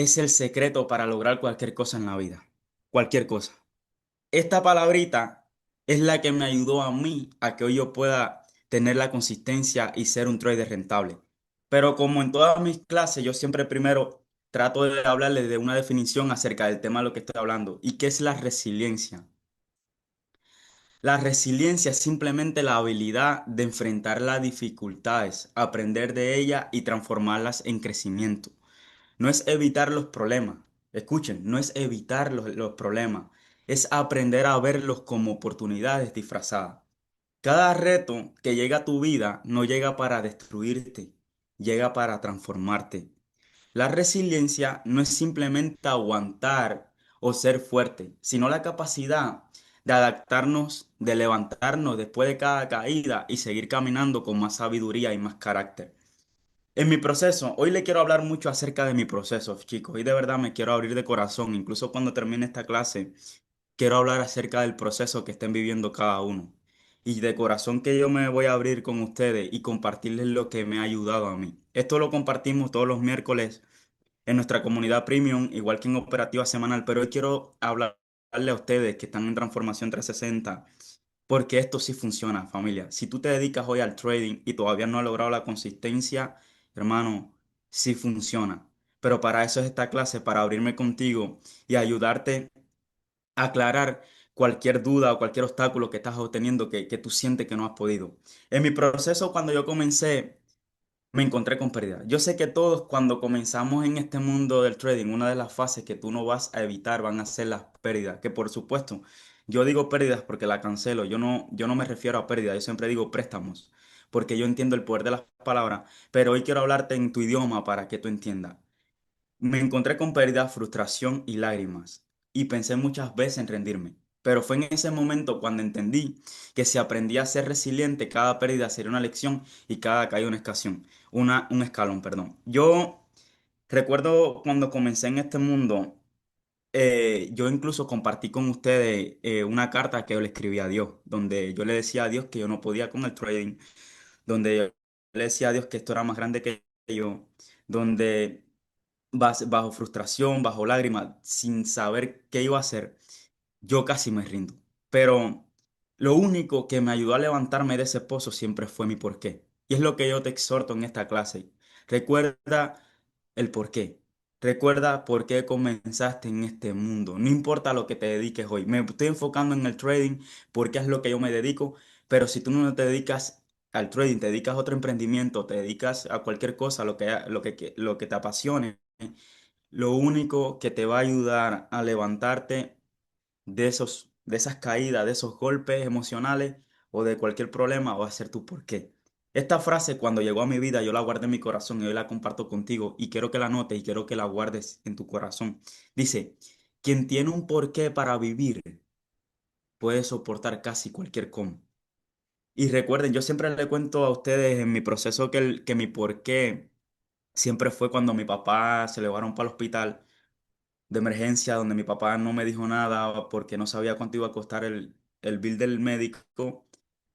es el secreto para lograr cualquier cosa en la vida. Cualquier cosa. Esta palabrita es la que me ayudó a mí a que hoy yo pueda tener la consistencia y ser un trader rentable. Pero como en todas mis clases, yo siempre primero trato de hablarles de una definición acerca del tema de lo que estoy hablando y qué es la resiliencia. La resiliencia es simplemente la habilidad de enfrentar las dificultades, aprender de ellas y transformarlas en crecimiento. No es evitar los problemas. Escuchen, no es evitar los problemas. Es aprender a verlos como oportunidades disfrazadas. Cada reto que llega a tu vida no llega para destruirte, llega para transformarte. La resiliencia no es simplemente aguantar o ser fuerte, sino la capacidad de adaptarnos, de levantarnos después de cada caída y seguir caminando con más sabiduría y más carácter. En mi proceso, hoy le quiero hablar mucho acerca de mi proceso, chicos, y de verdad me quiero abrir de corazón, incluso cuando termine esta clase, quiero hablar acerca del proceso que estén viviendo cada uno. Y de corazón que yo me voy a abrir con ustedes y compartirles lo que me ha ayudado a mí. Esto lo compartimos todos los miércoles en nuestra comunidad premium, igual que en operativa semanal, pero hoy quiero hablarle a ustedes que están en transformación 360, porque esto sí funciona, familia. Si tú te dedicas hoy al trading y todavía no has logrado la consistencia, hermano, sí funciona. Pero para eso es esta clase, para abrirme contigo y ayudarte a aclarar cualquier duda o cualquier obstáculo que estás obteniendo que tú sientes que no has podido. En mi proceso, cuando yo comencé, me encontré con pérdida. Yo sé que todos cuando comenzamos en este mundo del trading, una de las fases que tú no vas a evitar van a ser las pérdidas, que por supuesto, yo digo pérdidas porque la cancelo, yo no me refiero a pérdidas, yo siempre digo préstamos, porque yo entiendo el poder de las palabras, pero hoy quiero hablarte en tu idioma para que tú entiendas. Me encontré con pérdida, frustración y lágrimas, y pensé muchas veces en rendirme. Pero fue en ese momento cuando entendí que si aprendía a ser resiliente, cada pérdida sería una lección y cada caída un escalón, perdón. Yo recuerdo cuando comencé en este mundo, yo incluso compartí con ustedes una carta que yo le escribí a Dios, donde yo le decía a Dios que yo no podía con el trading, donde yo le decía a Dios que esto era más grande que yo, donde bajo frustración, bajo lágrimas, sin saber qué iba a hacer, yo casi me rindo. Pero lo único que me ayudó a levantarme de ese pozo siempre fue mi porqué. Y es lo que yo te exhorto en esta clase. Recuerda el porqué. Recuerda por qué comenzaste en este mundo. No importa lo que te dediques hoy. Me estoy enfocando en el trading porque es lo que yo me dedico. Pero si tú no te dedicas al trading, te dedicas a otro emprendimiento, te dedicas a cualquier cosa, lo que te apasione, lo único que te va a ayudar a levantarte de esas caídas, de esos golpes emocionales o de cualquier problema va a ser tu porqué. Esta frase cuando llegó a mi vida yo la guardé en mi corazón y hoy la comparto contigo y quiero que la notes y quiero que la guardes en tu corazón. Dice, quien tiene un porqué para vivir puede soportar casi cualquier cómo. Y recuerden, yo siempre le cuento a ustedes en mi proceso que mi porqué siempre fue cuando mi papá se le llevaron para el hospital de emergencia donde mi papá no me dijo nada porque no sabía cuánto iba a costar el bill del médico.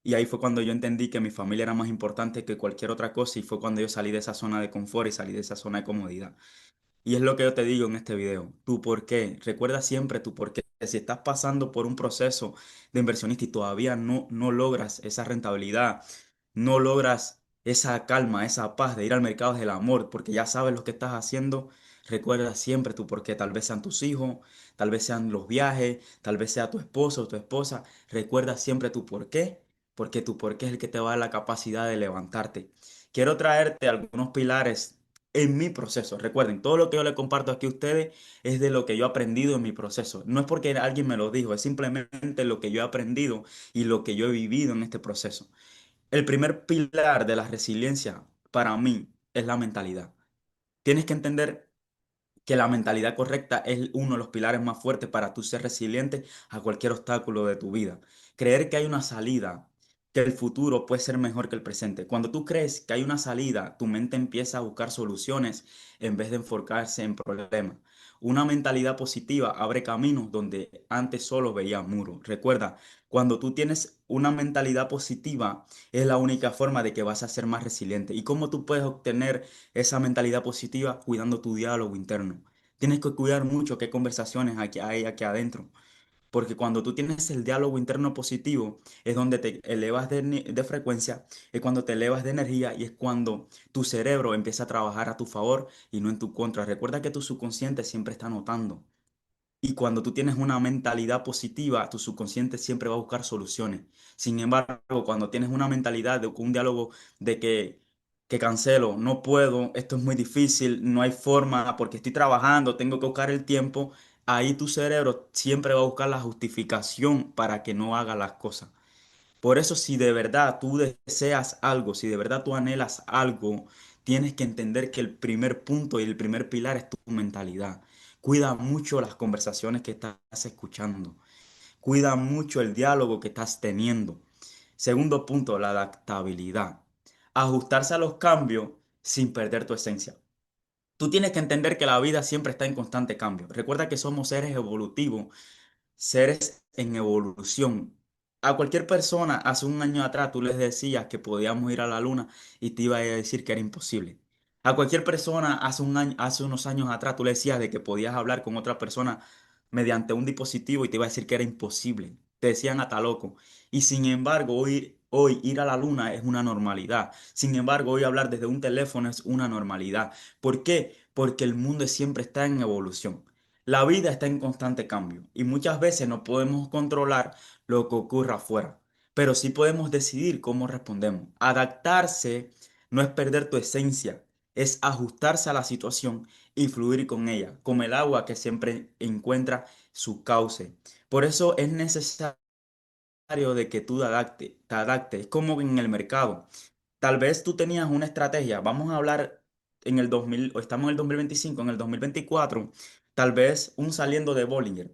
Y ahí fue cuando yo entendí que mi familia era más importante que cualquier otra cosa y fue cuando yo salí de esa zona de confort y salí de esa zona de comodidad. Y es lo que yo te digo en este video, tu por qué. Recuerda siempre tu por qué. Si estás pasando por un proceso de inversionista y todavía no logras esa rentabilidad, no logras esa calma, esa paz de ir al mercado del amor, porque ya sabes lo que estás haciendo, recuerda siempre tu por qué. Tal vez sean tus hijos, tal vez sean los viajes, tal vez sea tu esposo o tu esposa. Recuerda siempre tu por qué, porque tu por qué es el que te va a dar la capacidad de levantarte. Quiero traerte algunos pilares en mi proceso. Recuerden, todo lo que yo le comparto aquí a ustedes es de lo que yo he aprendido en mi proceso. No es porque alguien me lo dijo, es simplemente lo que yo he aprendido y lo que yo he vivido en este proceso. El primer pilar de la resiliencia para mí es la mentalidad. Tienes que entender que la mentalidad correcta es uno de los pilares más fuertes para tú ser resiliente a cualquier obstáculo de tu vida. Creer que hay una salida, que el futuro puede ser mejor que el presente. Cuando tú crees que hay una salida, tu mente empieza a buscar soluciones en vez de enfocarse en problemas. Una mentalidad positiva abre caminos donde antes solo veía muros. Recuerda, cuando tú tienes una mentalidad positiva, es la única forma de que vas a ser más resiliente. ¿Y cómo tú puedes obtener esa mentalidad positiva cuidando tu diálogo interno? Tienes que cuidar mucho qué conversaciones hay aquí adentro. Porque cuando tú tienes el diálogo interno positivo, es donde te elevas de frecuencia, es cuando te elevas de energía y es cuando tu cerebro empieza a trabajar a tu favor y no en tu contra. Recuerda que tu subconsciente siempre está notando. Y cuando tú tienes una mentalidad positiva, tu subconsciente siempre va a buscar soluciones. Sin embargo, cuando tienes una mentalidad de un diálogo de que cancelo, no puedo, esto es muy difícil, no hay forma, porque estoy trabajando, tengo que buscar el tiempo, ahí tu cerebro siempre va a buscar la justificación para que no haga las cosas. Por eso, si de verdad tú deseas algo, si de verdad tú anhelas algo, tienes que entender que el primer punto y el primer pilar es tu mentalidad. Cuida mucho las conversaciones que estás escuchando. Cuida mucho el diálogo que estás teniendo. Segundo punto, la adaptabilidad. Ajustarse a los cambios sin perder tu esencia. Tú tienes que entender que la vida siempre está en constante cambio. Recuerda que somos seres evolutivos, seres en evolución. A cualquier persona hace un año atrás tú les decías que podíamos ir a la luna y te iba a decir que era imposible. A cualquier persona hace un año, hace unos años atrás tú le decías de que podías hablar con otra persona mediante un dispositivo y te iba a decir que era imposible. Te decían hasta loco. Y sin embargo, hoy ir a la luna es una normalidad. Sin embargo, hoy hablar desde un teléfono es una normalidad. ¿Por qué? Porque el mundo siempre está en evolución. La vida está en constante cambio y muchas veces no podemos controlar lo que ocurra afuera, pero sí podemos decidir cómo respondemos. Adaptarse no es perder tu esencia, es ajustarse a la situación y fluir con ella, como el agua que siempre encuentra su cauce. Por eso es necesario de que tú te adaptes. Es como en el mercado. Tal vez tú tenías una estrategia, vamos a hablar en el 2000, o estamos en el 2025, en el 2024, tal vez un saliendo de Bollinger.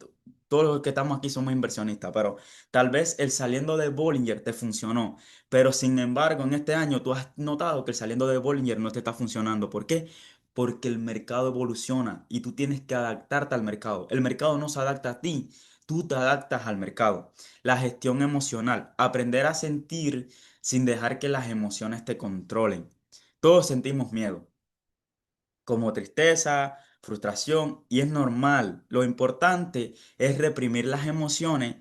Todos los que estamos aquí somos inversionistas, pero tal vez el saliendo de Bollinger te funcionó, pero sin embargo en este año tú has notado que el saliendo de Bollinger no te está funcionando. ¿Por qué? Porque el mercado evoluciona y tú tienes que adaptarte al mercado. El mercado no se adapta a ti, tú te adaptas al mercado. La gestión emocional, aprender a sentir sin dejar que las emociones te controlen. Todos sentimos miedo, como tristeza, frustración, y es normal. Lo importante es reprimir las emociones,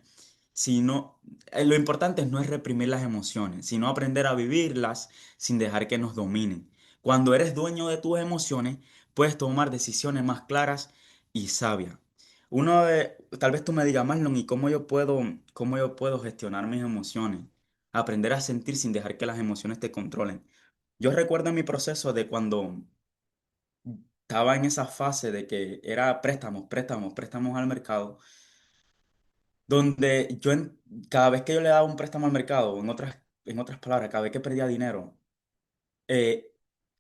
sino, lo importante no es reprimir las emociones, sino aprender a vivirlas sin dejar que nos dominen. Cuando eres dueño de tus emociones, puedes tomar decisiones más claras y sabias. Tal vez tú me digas, Marlon, ¿y cómo yo puedo gestionar mis emociones? Aprender a sentir sin dejar que las emociones te controlen. Yo recuerdo mi proceso de cuando estaba en esa fase de que era préstamos al mercado, donde cada vez que yo le daba un préstamo al mercado, en otras palabras, cada vez que perdía dinero, eh,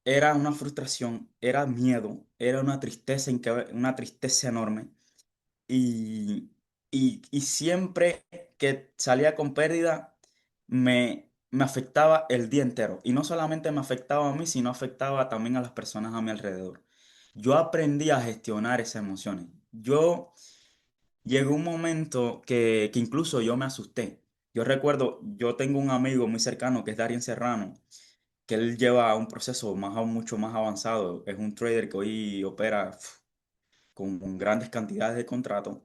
era una frustración, era miedo, era una tristeza enorme. Y, y siempre que salía con pérdida, me afectaba el día entero. Y no solamente me afectaba a mí, sino afectaba también a las personas a mi alrededor. Yo aprendí a gestionar esas emociones. Llegó un momento que incluso yo me asusté. Yo recuerdo, yo tengo un amigo muy cercano que es Darien Serrano, que él lleva un proceso mucho más avanzado. Es un trader que hoy opera con grandes cantidades de contratos.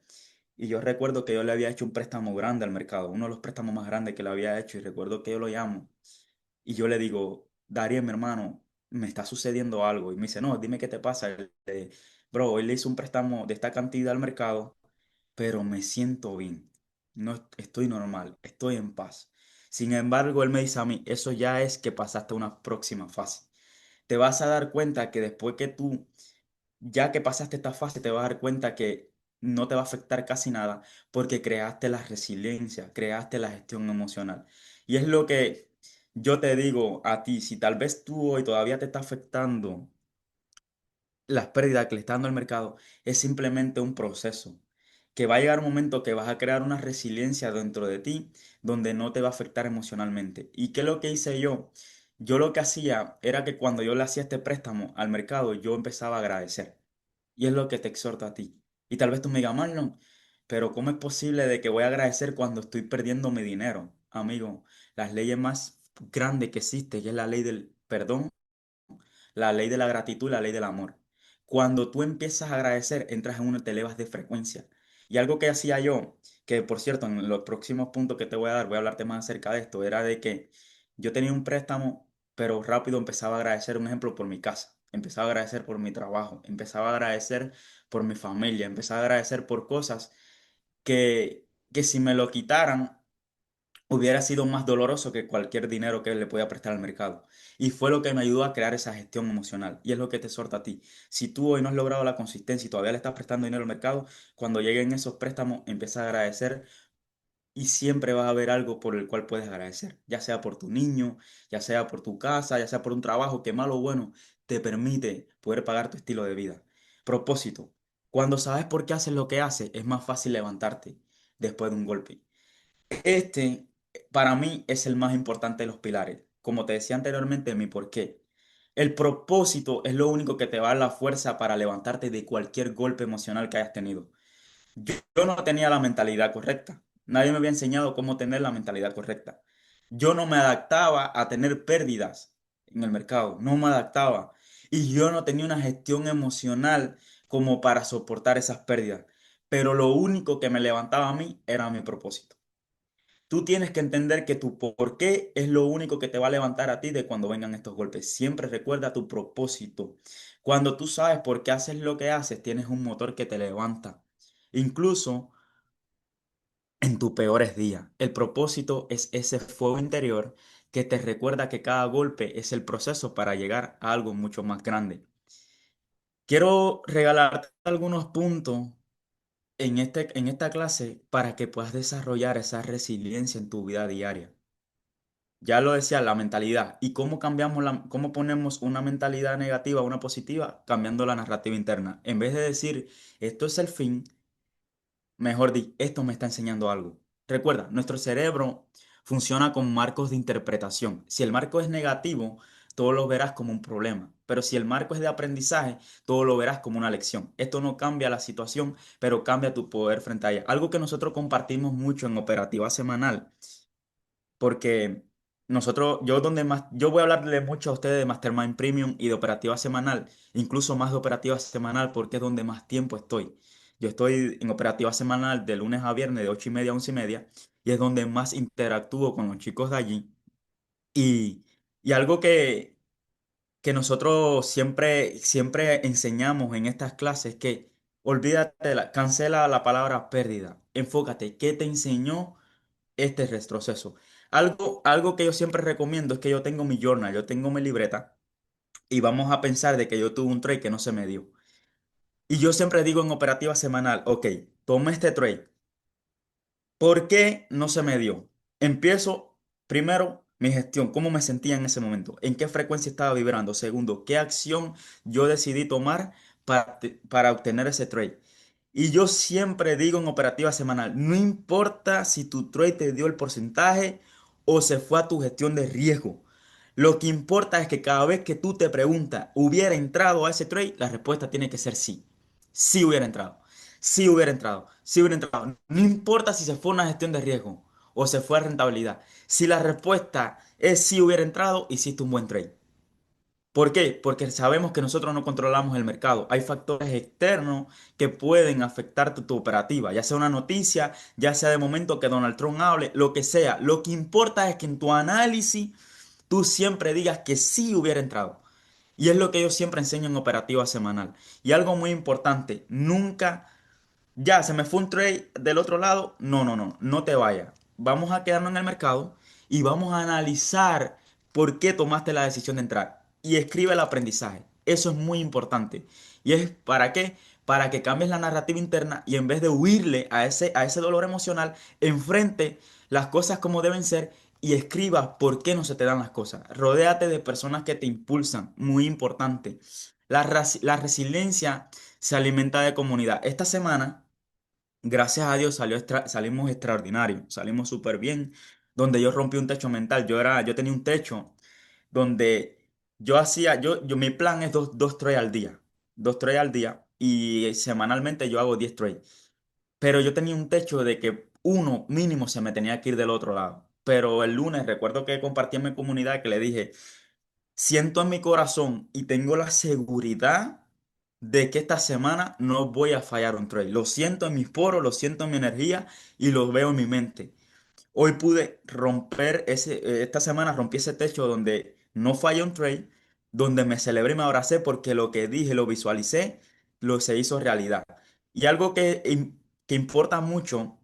Y yo recuerdo que yo le había hecho un préstamo grande al mercado, uno de los préstamos más grandes que le había hecho. Y recuerdo que yo lo llamo y yo le digo, Darien, mi hermano, me está sucediendo algo. Y me dice, no, dime qué te pasa. Bro, hoy le hice un préstamo de esta cantidad al mercado, pero me siento bien. No estoy normal, estoy en paz. Sin embargo, él me dice a mí, eso ya es que pasaste a una próxima fase. Te vas a dar cuenta que después que tú ya que pasaste esta fase, te vas a dar cuenta que no te va a afectar casi nada porque creaste la resiliencia, creaste la gestión emocional. Y es lo que yo te digo a ti, si tal vez tú hoy todavía te está afectando las pérdidas que le está dando el mercado, es simplemente un proceso. Que va a llegar un momento que vas a crear una resiliencia dentro de ti donde no te va a afectar emocionalmente. ¿Y qué es lo que hice yo? Yo lo que hacía era que cuando yo le hacía este préstamo al mercado, yo empezaba a agradecer. Y es lo que te exhorto a ti. Y tal vez tú me digas, Marlon, pero ¿cómo es posible de que voy a agradecer cuando estoy perdiendo mi dinero? Amigo, las leyes más grandes que existe, que es la ley del perdón, la ley de la gratitud y la ley del amor. cuando tú empiezas a agradecer, entras en una, te elevas de frecuencia. Y algo que hacía yo, que por cierto, en los próximos puntos que te voy a dar, voy a hablarte más acerca de esto, era de que yo tenía un préstamo, pero rápido empezaba a agradecer, un ejemplo, por mi casa, empezaba a agradecer por mi trabajo, empezaba a agradecer por mi familia, empezaba a agradecer por cosas que si me lo quitaran, hubiera sido más doloroso que cualquier dinero que le podía prestar al mercado. Y fue lo que me ayudó a crear esa gestión emocional. Y es lo que te exhorta a ti. Si tú hoy no has logrado la consistencia y todavía le estás prestando dinero al mercado, cuando lleguen esos préstamos, empieza a agradecer y siempre vas a haber algo por el cual puedes agradecer. Ya sea por tu niño, ya sea por tu casa, ya sea por un trabajo que malo o bueno te permite poder pagar tu estilo de vida. Propósito. Cuando sabes por qué haces lo que haces, es más fácil levantarte después de un golpe. Este, para mí, es el más importante de los pilares. Como te decía anteriormente, mi porqué. El propósito es lo único que te va a dar la fuerza para levantarte de cualquier golpe emocional que hayas tenido. Yo no tenía la mentalidad correcta. Nadie me había enseñado cómo tener la mentalidad correcta. Yo no me adaptaba a tener pérdidas en el mercado. No me adaptaba. Y yo no tenía una gestión emocional como para soportar esas pérdidas. Pero lo único que me levantaba a mí era mi propósito. Tú tienes que entender que tu por qué es lo único que te va a levantar a ti de cuando vengan estos golpes. Siempre recuerda tu propósito. Cuando tú sabes por qué haces lo que haces, tienes un motor que te levanta. Incluso en tus peores días. El propósito es ese fuego interior que te recuerda que cada golpe es el proceso para llegar a algo mucho más grande. Quiero regalarte algunos puntos en esta clase para que puedas desarrollar esa resiliencia en tu vida diaria. Ya lo decía, la mentalidad. ¿Y cómo cambiamos cómo ponemos una mentalidad negativa a una positiva? Cambiando la narrativa interna. En vez de decir, esto es el fin, mejor di, esto me está enseñando algo. Recuerda, nuestro cerebro funciona con marcos de interpretación. Si el marco es negativo, todo lo verás como un problema. Pero si el marco es de aprendizaje, todo lo verás como una lección. Esto no cambia la situación, pero cambia tu poder frente a ella. Algo que nosotros compartimos mucho en Operativa Semanal porque yo voy a hablarle mucho a ustedes de Mastermind Premium y de operativa semanal, incluso más de operativa semanal porque es donde más tiempo estoy. Yo estoy en operativa semanal de lunes a viernes de 8:30 a 11:30 y es donde más interactúo con los chicos de allí. Y, y algo que nosotros siempre enseñamos en estas clases es que olvídate, cancela la palabra pérdida, enfócate, ¿qué te enseñó este retroceso? Algo que yo siempre recomiendo es que yo tengo mi journal, yo tengo mi libreta y vamos a pensar de que yo tuve un trade que no se me dio. Y yo siempre digo en operativa semanal, ok, tomé este trade. ¿Por qué no se me dio? Empiezo primero mi gestión, cómo me sentía en ese momento, en qué frecuencia estaba vibrando. Segundo, qué acción yo decidí tomar para obtener ese trade. Y yo siempre digo en operativa semanal, no importa si tu trade te dio el porcentaje o se fue a tu gestión de riesgo. Lo que importa es que cada vez que tú te preguntas, ¿hubiera entrado a ese trade? La respuesta tiene que ser sí. Sí hubiera entrado. Sí hubiera entrado. Sí hubiera entrado. No importa si se fue a una gestión de riesgo o se fue a rentabilidad. Si la respuesta es sí hubiera entrado, hiciste un buen trade. ¿Por qué? Porque sabemos que nosotros no controlamos el mercado. Hay factores externos que pueden afectar tu operativa, ya sea una noticia, ya sea de momento que Donald Trump hable, lo que sea. Lo que importa es que en tu análisis tú siempre digas que sí hubiera entrado. Y es lo que yo siempre enseño en operativa semanal. Y algo muy importante, nunca ya, se me fue un trade del otro lado. No, no, no, no te vayas. Vamos a quedarnos en el mercado y vamos a analizar por qué tomaste la decisión de entrar. Y escribe el aprendizaje. Eso es muy importante. ¿Y es para qué? Para que cambies la narrativa interna y en vez de huirle a ese dolor emocional, enfrente las cosas como deben ser y escriba por qué no se te dan las cosas. Rodéate de personas que te impulsan. Muy importante. La resiliencia se alimenta de comunidad. Esta semana, gracias a Dios, salimos extraordinarios, salimos súper bien, donde yo rompí un techo mental. Yo tenía un techo donde mi plan es dos trades al día, dos trades al día, y semanalmente yo hago 10 trades. Pero yo tenía un techo de que uno mínimo se me tenía que ir del otro lado. Pero el lunes recuerdo que compartí en mi comunidad que le dije, siento en mi corazón y tengo la seguridad de que esta semana no voy a fallar un trade. Lo siento en mis poros, lo siento en mi energía y lo veo en mi mente. Hoy pude romper esta semana rompí ese techo donde no fallé un trade, donde me celebré y me abracé porque lo que dije, lo visualicé, lo se hizo realidad. Y algo que importa mucho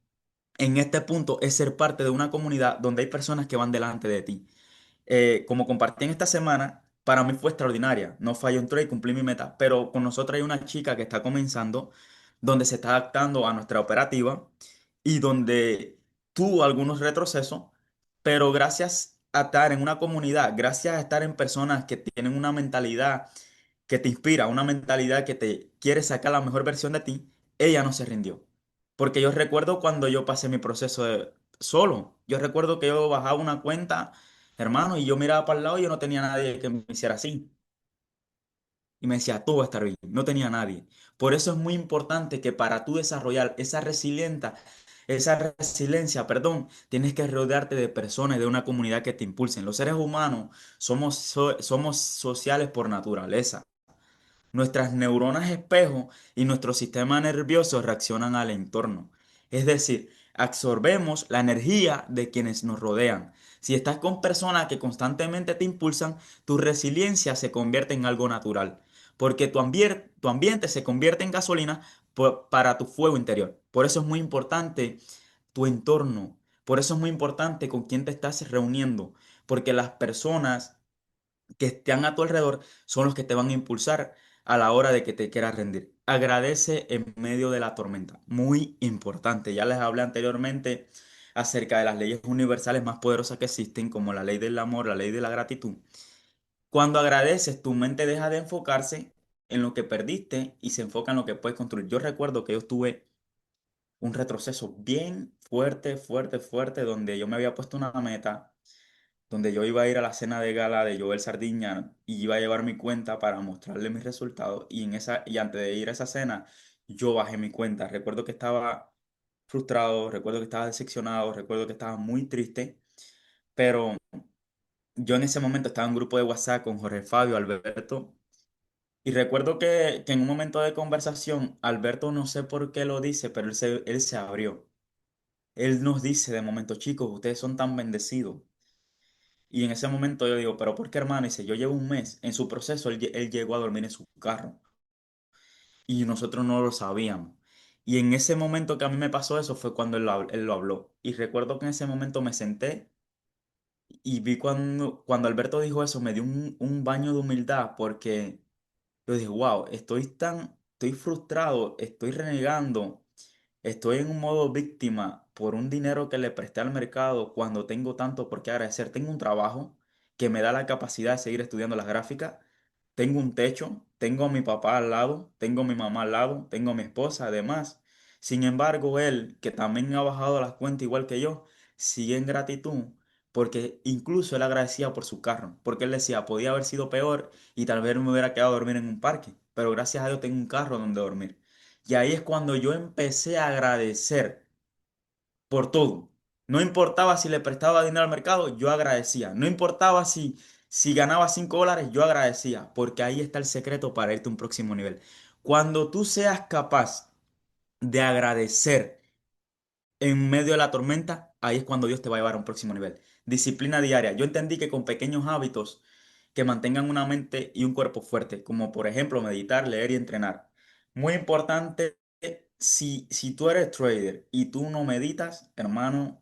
en este punto es ser parte de una comunidad donde hay personas que van delante de ti. Como compartí en esta semana, para mí fue extraordinaria. No fallé un trade, cumplí mi meta, pero con nosotros hay una chica que está comenzando, donde se está adaptando a nuestra operativa y donde tuvo algunos retrocesos, pero gracias a estar en una comunidad, gracias a estar en personas que tienen una mentalidad que te inspira, una mentalidad que te quiere sacar la mejor versión de ti, ella no se rindió. Porque yo recuerdo cuando yo pasé mi proceso solo, yo recuerdo que yo bajaba una cuenta, hermano, y yo miraba para el lado y yo no tenía nadie que me hiciera así. Y me decía, todo va a estar bien. No tenía nadie. Por eso es muy importante que para tú desarrollar esa resiliencia, perdón, tienes que rodearte de personas, de una comunidad que te impulsen. Los seres humanos somos sociales por naturaleza. Nuestras neuronas espejo y nuestro sistema nervioso reaccionan al entorno. Es decir, absorbemos la energía de quienes nos rodean. Si estás con personas que constantemente te impulsan, tu resiliencia se convierte en algo natural, porque tu ambiente se convierte en gasolina para tu fuego interior. Por eso es muy importante tu entorno, por eso es muy importante con quién te estás reuniendo, porque las personas que estén a tu alrededor son los que te van a impulsar a la hora de que te quieras rendir. Agradece en medio de la tormenta. Muy importante. Ya les hablé anteriormente acerca de las leyes universales más poderosas que existen, como la ley del amor, la ley de la gratitud. Cuando agradeces, tu mente deja de enfocarse en lo que perdiste y se enfoca en lo que puedes construir. Yo recuerdo que yo tuve un retroceso bien fuerte, fuerte, fuerte, donde yo me había puesto una meta donde yo iba a ir a la cena de gala de Joel Sardiña y iba a llevar mi cuenta para mostrarle mis resultados y antes de ir a esa cena yo bajé mi cuenta. Recuerdo que estaba frustrado, recuerdo que estaba decepcionado, recuerdo que estaba muy triste, pero yo en ese momento estaba en un grupo de WhatsApp con Jorge Fabio, Alberto, y recuerdo que en un momento de conversación, Alberto no sé por qué lo dice, pero él se abrió. Él nos dice de momento, chicos, ustedes son tan bendecidos. Y en ese momento yo digo, pero ¿por qué, hermano? Y dice, yo llevo un mes en su proceso, él llegó a dormir en su carro y nosotros no lo sabíamos. Y en ese momento que a mí me pasó eso fue cuando él lo habló. Y recuerdo que en ese momento me senté y vi cuando Alberto dijo eso, me dio un baño de humildad porque yo dije, wow, estoy frustrado, estoy renegando. Estoy en un modo víctima por un dinero que le presté al mercado cuando tengo tanto por qué agradecer. Tengo un trabajo que me da la capacidad de seguir estudiando las gráficas. Tengo un techo, tengo a mi papá al lado, tengo a mi mamá al lado, tengo a mi esposa además. Sin embargo, él, que también ha bajado las cuentas igual que yo, sigue en gratitud porque incluso él agradecía por su carro, porque él decía, podía haber sido peor y tal vez me hubiera quedado a dormir en un parque, pero gracias a Dios tengo un carro donde dormir. Y ahí es cuando yo empecé a agradecer por todo. No importaba si le prestaba dinero al mercado, yo agradecía. No importaba si ganaba $5, yo agradecía, porque ahí está el secreto para irte a un próximo nivel. Cuando tú seas capaz de agradecer en medio de la tormenta, ahí es cuando Dios te va a llevar a un próximo nivel. Disciplina diaria. Yo entendí que con pequeños hábitos que mantengan una mente y un cuerpo fuerte, como por ejemplo meditar, leer y entrenar. Muy importante, si tú eres trader y tú no meditas, hermano,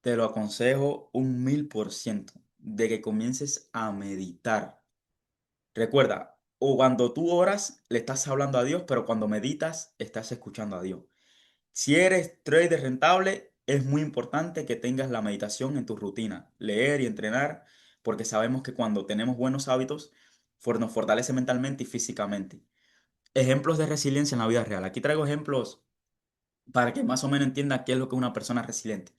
te lo aconsejo 1000% de que comiences a meditar. Recuerda, o cuando tú oras, le estás hablando a Dios, pero cuando meditas, estás escuchando a Dios. Si eres trader rentable, es muy importante que tengas la meditación en tu rutina, leer y entrenar, porque sabemos que cuando tenemos buenos hábitos, nos fortalece mentalmente y físicamente. Ejemplos de resiliencia en la vida real. Aquí traigo ejemplos para que más o menos entienda qué es lo que es una persona resiliente.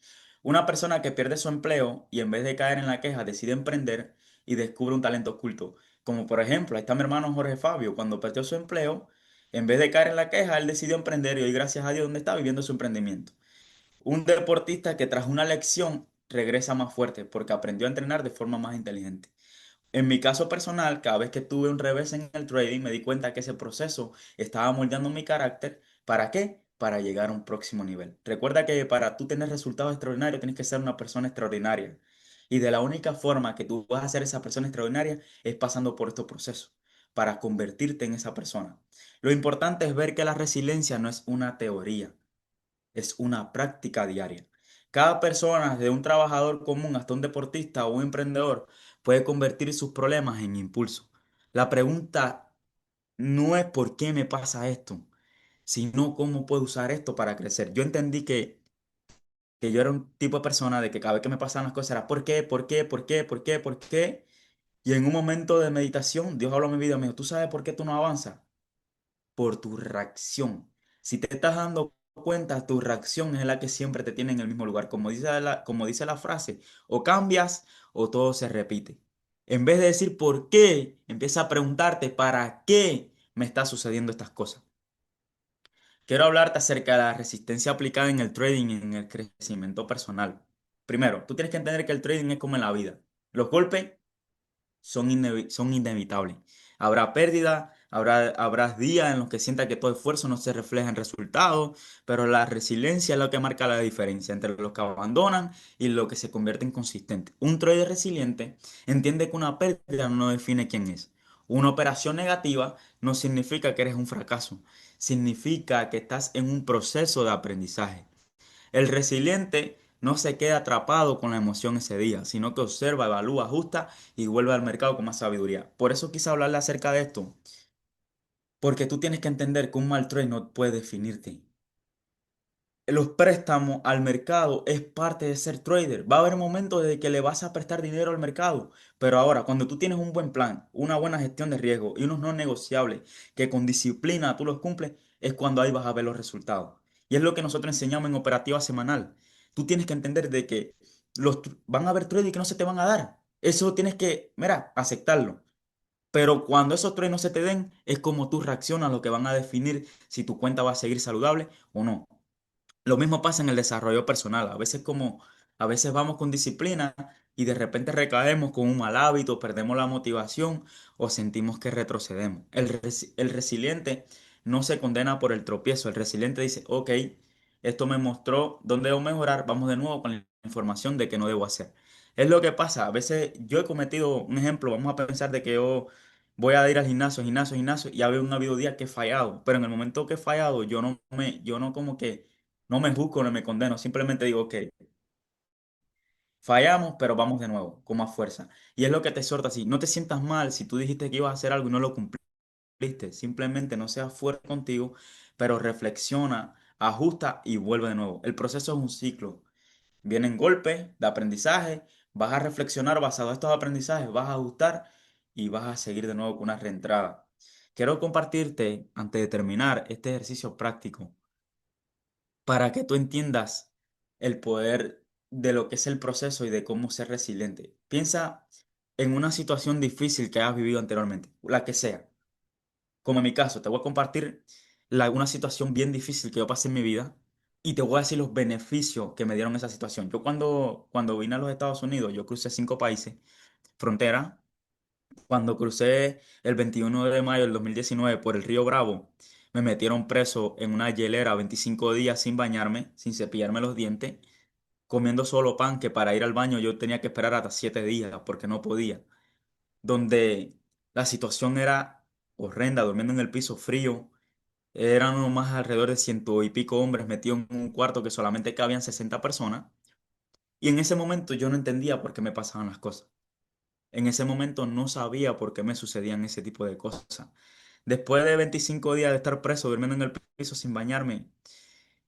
Una persona que pierde su empleo y en vez de caer en la queja decide emprender y descubre un talento oculto. Como por ejemplo, ahí está mi hermano Jorge Fabio, cuando perdió su empleo, en vez de caer en la queja, él decidió emprender y hoy gracias a Dios donde está viviendo su emprendimiento. Un deportista que tras una lección regresa más fuerte porque aprendió a entrenar de forma más inteligente. En mi caso personal, cada vez que tuve un revés en el trading, me di cuenta que ese proceso estaba moldeando mi carácter. ¿Para qué? Para llegar a un próximo nivel. Recuerda que para tú tener resultados extraordinarios tienes que ser una persona extraordinaria. Y de la única forma que tú vas a ser esa persona extraordinaria es pasando por estos procesos para convertirte en esa persona. Lo importante es ver que la resiliencia no es una teoría, es una práctica diaria. Cada persona, de un trabajador común hasta un deportista o un emprendedor, puede convertir sus problemas en impulso. La pregunta no es por qué me pasa esto, sino cómo puedo usar esto para crecer. Yo entendí que yo era un tipo de persona de que cada vez que me pasaban las cosas era ¿por qué? ¿Por qué? ¿Por qué? ¿Por qué? ¿Por qué? Y en un momento de meditación, Dios habló en mi vida, me dijo, ¿tú sabes por qué tú no avanzas? Por tu reacción. Si te estás dando cuenta, tu reacción es la que siempre te tiene en el mismo lugar. Como dice la frase, o cambias o todo se repite. En vez de decir por qué, empieza a preguntarte para qué me están sucediendo estas cosas. Quiero hablarte acerca de la resistencia aplicada en el trading y en el crecimiento personal. Primero, tú tienes que entender que el trading es como en la vida. Los golpes son inevitables. Habrá pérdida, habrá días en los que sienta que todo esfuerzo no se refleja en resultados, pero la resiliencia es lo que marca la diferencia entre los que abandonan y los que se convierten consistentes. Un trader resiliente entiende que una pérdida no define quién es. Una operación negativa no significa que eres un fracaso, significa que estás en un proceso de aprendizaje. El resiliente no se queda atrapado con la emoción ese día, sino que observa, evalúa, ajusta y vuelve al mercado con más sabiduría. Por eso quise hablarle acerca de esto, porque tú tienes que entender que un mal trade no puede definirte. Los préstamos al mercado es parte de ser trader. Va a haber momentos de que le vas a prestar dinero al mercado, pero ahora, cuando tú tienes un buen plan, una buena gestión de riesgo y unos no negociables que con disciplina tú los cumples, es cuando ahí vas a ver los resultados. Y es lo que nosotros enseñamos en operativa semanal. Tú tienes que entender de que van a haber trades que no se te van a dar. Eso tienes que, mira, aceptarlo. Pero cuando esos trades no se te den, es como tú reaccionas lo que van a definir si tu cuenta va a seguir saludable o no. Lo mismo pasa en el desarrollo personal. A veces vamos con disciplina y de repente recaemos con un mal hábito, perdemos la motivación o sentimos que retrocedemos. El resiliente no se condena por el tropiezo. El resiliente dice, ok, esto me mostró dónde debo mejorar, vamos de nuevo con la información de que no debo hacer. Es lo que pasa. A veces yo he cometido un ejemplo, vamos a pensar de que yo voy a ir al gimnasio, gimnasio, gimnasio, y ha habido días que he fallado, pero en el momento que he fallado, yo no como que no me juzgo, no me condeno, simplemente digo, ok, fallamos, pero vamos de nuevo, con más fuerza. Y es lo que te exhorta así, no te sientas mal si tú dijiste que ibas a hacer algo y no lo cumpliste, simplemente no seas fuerte contigo, pero reflexiona, ajusta y vuelve de nuevo. El proceso es un ciclo, vienen golpes de aprendizaje, vas a reflexionar basado en estos aprendizajes, vas a ajustar y vas a seguir de nuevo con una reentrada. Quiero compartirte, antes de terminar, este ejercicio práctico para que tú entiendas el poder de lo que es el proceso y de cómo ser resiliente. Piensa en una situación difícil que hayas vivido anteriormente, la que sea. Como en mi caso, te voy a compartir una situación bien difícil que yo pasé en mi vida y te voy a decir los beneficios que me dieron esa situación. Yo cuando vine a los Estados Unidos, yo crucé 5 países, frontera. Cuando crucé el 21 de mayo del 2019 por el río Bravo, me metieron preso en una hielera 25 días sin bañarme, sin cepillarme los dientes, comiendo solo pan, que para ir al baño yo tenía que esperar hasta 7 días porque no podía. Donde la situación era horrenda, durmiendo en el piso frío. Eran más alrededor de ciento y pico hombres metidos en un cuarto que solamente cabían 60 personas. Y en ese momento yo no entendía por qué me pasaban las cosas. En ese momento no sabía por qué me sucedían ese tipo de cosas. Después de 25 días de estar preso, durmiendo en el piso sin bañarme,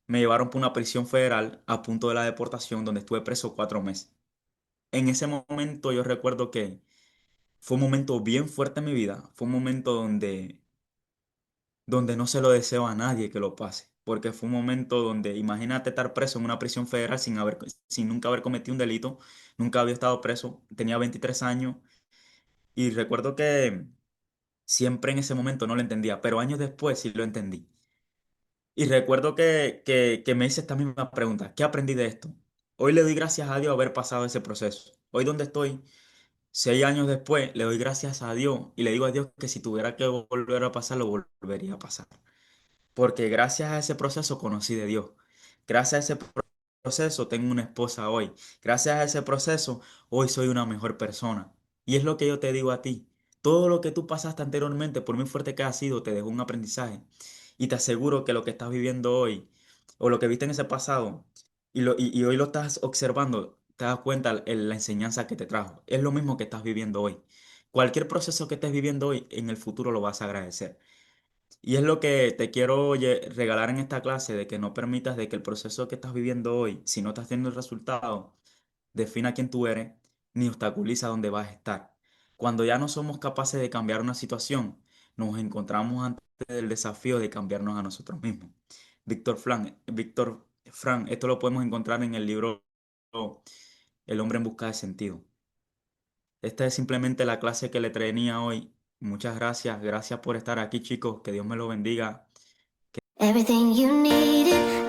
me llevaron por una prisión federal a punto de la deportación, donde estuve preso 4 meses. En ese momento yo recuerdo que fue un momento bien fuerte en mi vida. Fue un momento donde no se lo deseo a nadie que lo pase. Porque fue un momento donde, imagínate estar preso en una prisión federal sin nunca haber cometido un delito. Nunca había estado preso. Tenía 23 años. Y recuerdo que siempre en ese momento no lo entendía, pero años después sí lo entendí. Y recuerdo que me hice esta misma pregunta, ¿qué aprendí de esto? Hoy le doy gracias a Dios haber pasado ese proceso. Hoy donde estoy, 6 años después, le doy gracias a Dios y le digo a Dios que si tuviera que volver a pasar, lo volvería a pasar. Porque gracias a ese proceso conocí de Dios. Gracias a ese proceso tengo una esposa hoy. Gracias a ese proceso hoy soy una mejor persona. Y es lo que yo te digo a ti. Todo lo que tú pasaste anteriormente, por muy fuerte que ha sido, te dejó un aprendizaje. Y te aseguro que lo que estás viviendo hoy, o lo que viste en ese pasado, y hoy lo estás observando, te das cuenta la enseñanza que te trajo. Es lo mismo que estás viviendo hoy. Cualquier proceso que estés viviendo hoy, en el futuro lo vas a agradecer. Y es lo que te quiero regalar en esta clase, de que no permitas de que el proceso que estás viviendo hoy, si no estás teniendo el resultado, defina quién tú eres, ni obstaculiza dónde vas a estar. Cuando ya no somos capaces de cambiar una situación, nos encontramos ante el desafío de cambiarnos a nosotros mismos. Víctor Frank, esto lo podemos encontrar en el libro El hombre en busca de sentido. Esta es simplemente la clase que le tenía hoy. Muchas gracias, gracias por estar aquí, chicos. Que Dios me lo bendiga. Everything you needed.